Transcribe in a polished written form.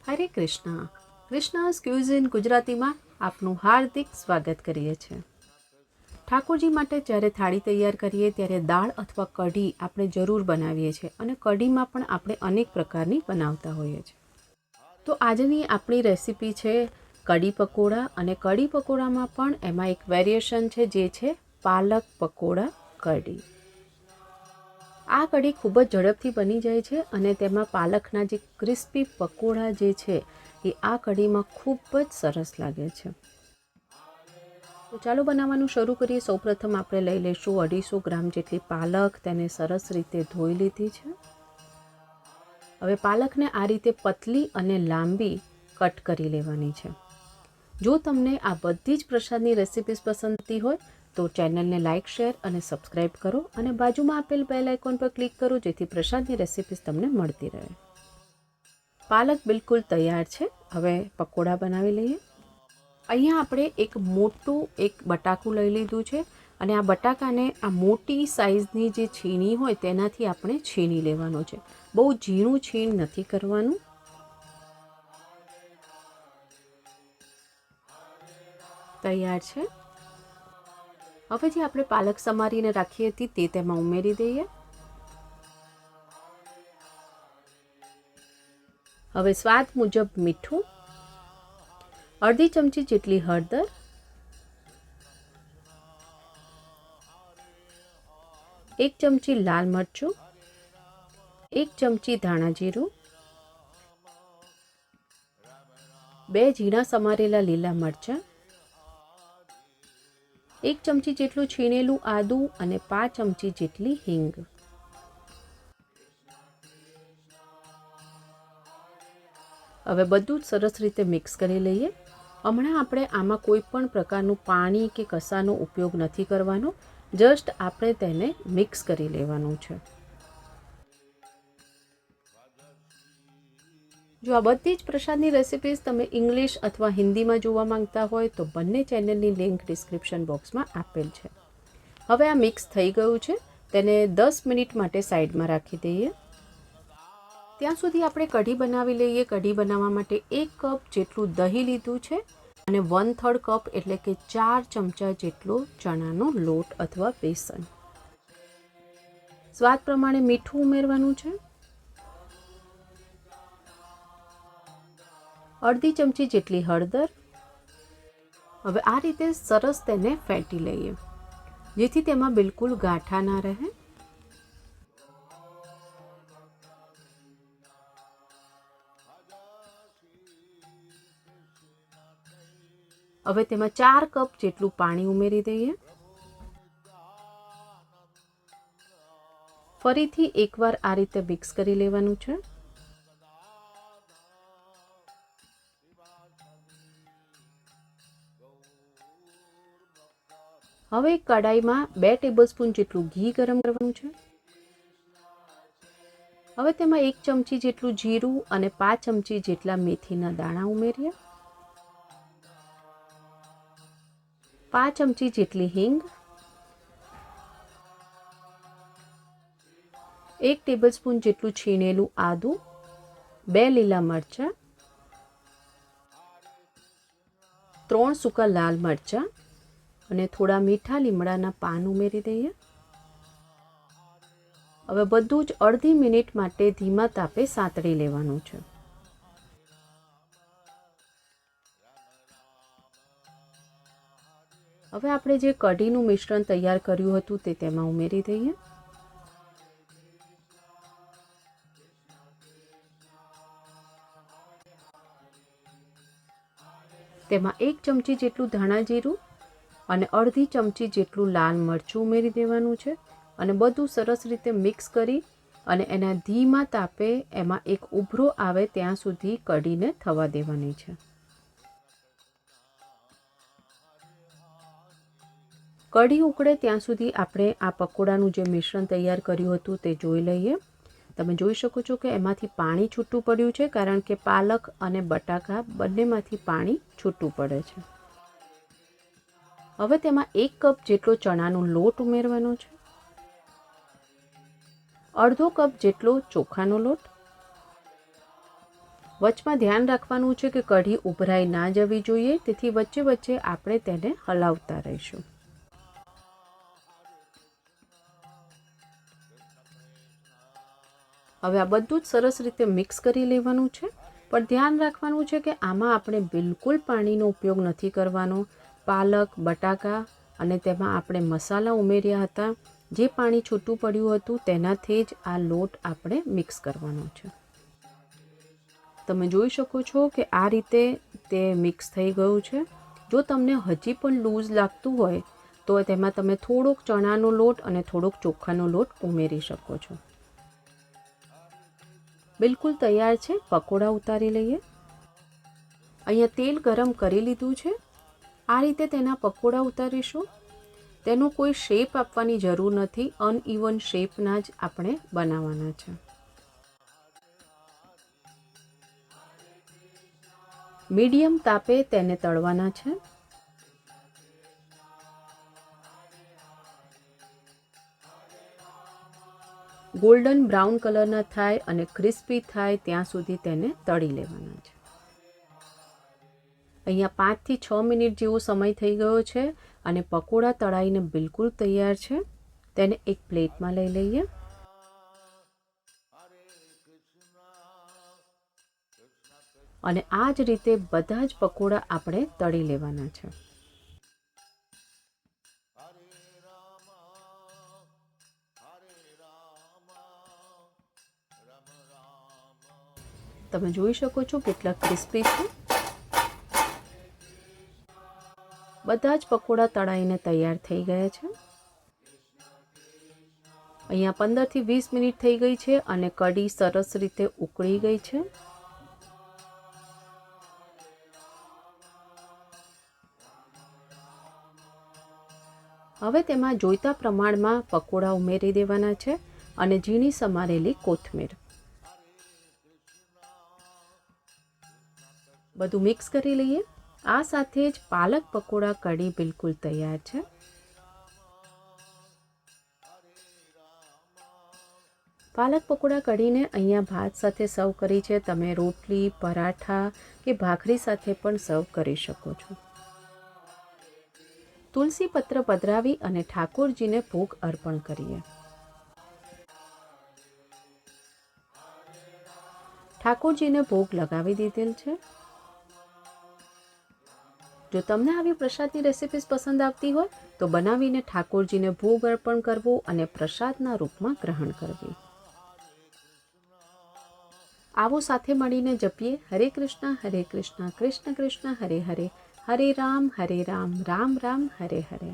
હરે Krishna. કૃષ્ણ's cuisine ગુજરાતીમાં આપનું હાર્દિક સ્વાગત કરીએ છીએ. ઠાકોરજી માટે જ્યારે થાળી તૈયાર કરીએ ત્યારે દાળ અથવા કઢી આપણે જરૂર બનાવીએ છીએ અને કઢીમાં પણ આપણે અનેક પ્રકારની બનાવતા હોઈએ છીએ. તો આજની આપણી રેસીપી છે કઢી પકોડા, અને કઢી પકોડામાં પણ એમાં એક વેરિએશન છે જે છે પાલક પકોડા કઢી. આ કઢી ખૂબ જ ઝડપથી બની જાય છે અને તેમાં પાલકના જે ક્રિસ્પી પકોડા જે છે એ આ કઢીમાં ખૂબ જ સરસ લાગે છે. તો ચાલો બનાવવાનું શરૂ કરીએ. સૌપ્રથમ આપણે લઈ લઈશું 250 ગ્રામ જેટલી પાલક. તેને સરસ રીતે ધોઈ લીધી છે. હવે પાલકને આ રીતે પતલી અને લાંબી કટ કરી લેવાની છે. જો તમને આ બધી જ પ્રસાદની રેસિપીઝ પસંદતી હોય તો ચેનલને લાઇક, શેર અને સબસ્ક્રાઈબ કરો અને બાજુમાં આપેલ બેલ આઇકોન પર ક્લિક કરો જેથી પ્રસાદની રેસિપીઝ તમને મળતી રહે. પાલક બિલકુલ તૈયાર છે. હવે પકોડા બનાવી લઈએ. અહીંયા આપણે એક મોટું બટાકું લઈ લીધું છે અને આ બટાકાને આ મોટી સાઈઝની જે છીણી હોય તેનાથી આપણે છીણી લેવાનો છે. બહુ ઝીણું છીણ નથી કરવાનું. તૈયાર છે. હવે જે આપણે પાલક સમારીને રાખી હતી તે તેમાં ઉમેરી દઈએ. હવે સ્વાદ મુજબ મીઠું, અડધી ચમચી જેટલી હળદર, 1 ચમચી લાલ મરચું, 1 ચમચી ધાણા જીરું, 2 ઝીણા સમારેલા લીલા મરચાં, 1 ચમચી જેટલું છીણેલું આદું અને 5 ચમચી જેટલી હિંગ. હવે બધું જ સરસ રીતે મિક્સ કરી લઈએ. હમણાં આપણે આમાં કોઈ પણ પ્રકારનું પાણી કે કસાનો ઉપયોગ નથી કરવાનો. જસ્ટ આપણે તેને મિક્સ કરી લેવાનું છે. જો આ બધી જ પ્રસાદની રેસિપીઝ તમે ઇંગ્લિશ અથવા હિન્દીમાં જોવા માંગતા હોય તો બંને ચેનલની લિંક ડિસ્ક્રિપ્શન બોક્સમાં આપેલ છે. હવે આ મિક્સ થઈ ગયું છે. તેને 10 મિનિટ માટે સાઈડમાં રાખી દઈએ. ત્યાં સુધી આપણે કઢી બનાવી લઈએ. કઢી બનાવવા માટે 1 કપ જેટલું દહીં લીધું છે અને 1/3 કપ એટલે કે 4 ચમચા જેટલો ચણાનો લોટ અથવા બેસન. સ્વાદ પ્રમાણે મીઠું ઉમેરવાનું છે. અડધી ચમચી જેટલી હળદર. હવે આ રીતે સરસ તેને ફેંટી લઈએ જેથી તેમાં બિલકુલ ગાંઠા ના રહે. હવે તેમાં 4 કપ જેટલું પાણી ઉમેરી દઈએ. ફરીથી એકવાર આ રીતે મિક્સ કરી લેવાનું છે. હવે કડાઈમાં 2 ટેબલસ્પૂન જેટલું ઘી ગરમ કરવાનું છે. હવે તેમાં 1 ચમચી જેટલું જીરું અને 5 ચમચી જેટલા મેથીના દાણા ઉમેરીએ. 5 ચમચી જેટલી હિંગ, 1 ટેબલસ્પૂન જેટલું છીણેલું આદું, 2 લીલા મરચાં, 3 સૂકા લાલ મરચાં અને થોડા મીઠા લીમડાના પાન ઉમેરી દઈએ. હવે બધું જ અડધી મિનિટ માટે ધીમા તાપે સાંતળી લેવાનું છે. હવે આપણે જે કઢીનું મિશ્રણ તૈયાર કર્યું હતું તે તેમાં ઉમેરી દઈએ. તેમાં 1 ચમચી જેટલું ધાણા જીરું અને અડધી ચમચી જેટલું લાલ મરચું ઉમેરી દેવાનું છે અને બધું સરસ રીતે મિક્સ કરી અને એના ધીમા તાપે એમાં એક ઉભરો આવે ત્યાં સુધી કઢીને થવા દેવાની છે. કઢી ઉકળે ત્યાં સુધી આપણે આ પકોડાનું જે મિશ્રણ તૈયાર કર્યું હતું તે જોઈ લઈએ. તમે જોઈ શકો છો કે એમાંથી પાણી છૂટું પડ્યું છે કારણ કે પાલક અને બટાકા બંનેમાંથી પાણી છૂટું પડે છે. હવે તેમાં 1 કપ જેટલો ચણાનો લોટ ઉમેરવાનો છે. અડધો કપ જેટલો ચોખાનો લોટ, વચમાં ધ્યાન રાખવાનું છે કે કઢી ઉભરાઈ ના જવી જોઈએ, તેથી વચ્ચે વચ્ચે આપણે તેને હલાવતા રહીશું. હવે આ બધું જ સરસ રીતે મિક્સ કરી લેવાનું છે, પણ ધ્યાન રાખવાનું છે કે આમાં આપણે બિલકુલ પાણીનો ઉપયોગ નથી કરવાનો. પાલક, બટાકા અને તેમાં આપણે મસાલા ઉમેર્યા હતા, જે પાણી છૂટું પડ્યું હતું તેનાથી જ આ લોટ આપણે મિક્સ કરવાનો છે. તમે જોઈ શકો છો કે આ રીતે તે મિક્સ થઈ ગયું છે. જો તમને હજી પણ લૂઝ લાગતું હોય તો તેમાં તમે થોડોક ચણાનો લોટ અને થોડોક ચોખાનો લોટ ઉમેરી શકો છો. બિલકુલ તૈયાર છે. પકોડા ઉતારી લઈએ. અહીંયા તેલ ગરમ કરી લીધું છે. આ રીતે તેના પકોડા ઉતારીશું. તેનો કોઈ શેપ આપવાની જરૂર નથી, અનઇવન શેપના જ આપણે બનાવવાના છે. મીડિયમ તાપે તેને તળવાના છે. ગોલ્ડન બ્રાઉન કલરના થાય અને ક્રિસ્પી થાય ત્યાં સુધી તેને તળી લેવાના છે. અહીંયા 5 થી 6 મિનિટ જેવો સમય થઈ ગયો છે અને પકોડા તળાઈને બિલકુલ તૈયાર છે. તેને એક પ્લેટમાં લઈ લઈએ. અને આ જ રીતે બધા જ પકોડા આપણે તળી લેવાના છે. તમે જોઈ શકો છો કેટલા ક્રિસ્પી છે. બધા જ પકોડા તળાઈને તૈયાર થઈ ગયા છે. અહીંયા 15 થી 20 મિનિટ થઈ ગઈ છે અને કઢી સરસ રીતે ઉકળી ગઈ છે. હવે તેમાં જોઈતા પ્રમાણમાં પકોડા ઉમેરી દેવાના છે અને ઝીણી સમારેલી કોથમીર. બધું મિક્સ કરી લઈએ. આ સાથે જ પાલક પકોડા કઢી બિલકુલ તૈયાર છે. પાલક પકોડા કઢીને અહીંયા ભાત સાથે સર્વ કરી છે. તમે રોટલી, પરાઠા કે ભાખરી સાથે પણ સર્વ કરી શકો છો. તુલસી પત્ર પધરાવી અને ઠાકોરજીને ભોગ અર્પણ કરીએ. ઠાકોરજીને ભોગ લગાવી દીધેલ છે. જો તમને આવી પ્રસાદની રેસિપીઝ પસંદ આવતી હોય તો બનાવીને ઠાકોરજીને ભોગ અર્પણ કરવો અને પ્રસાદના રૂપમાં ગ્રહણ કરવી. આવો સાથે મળીને જપીએ હરે કૃષ્ણ, કૃષ્ણ કૃષ્ણ હરે હરે, હરે રામ રામ રામ હરે હરે.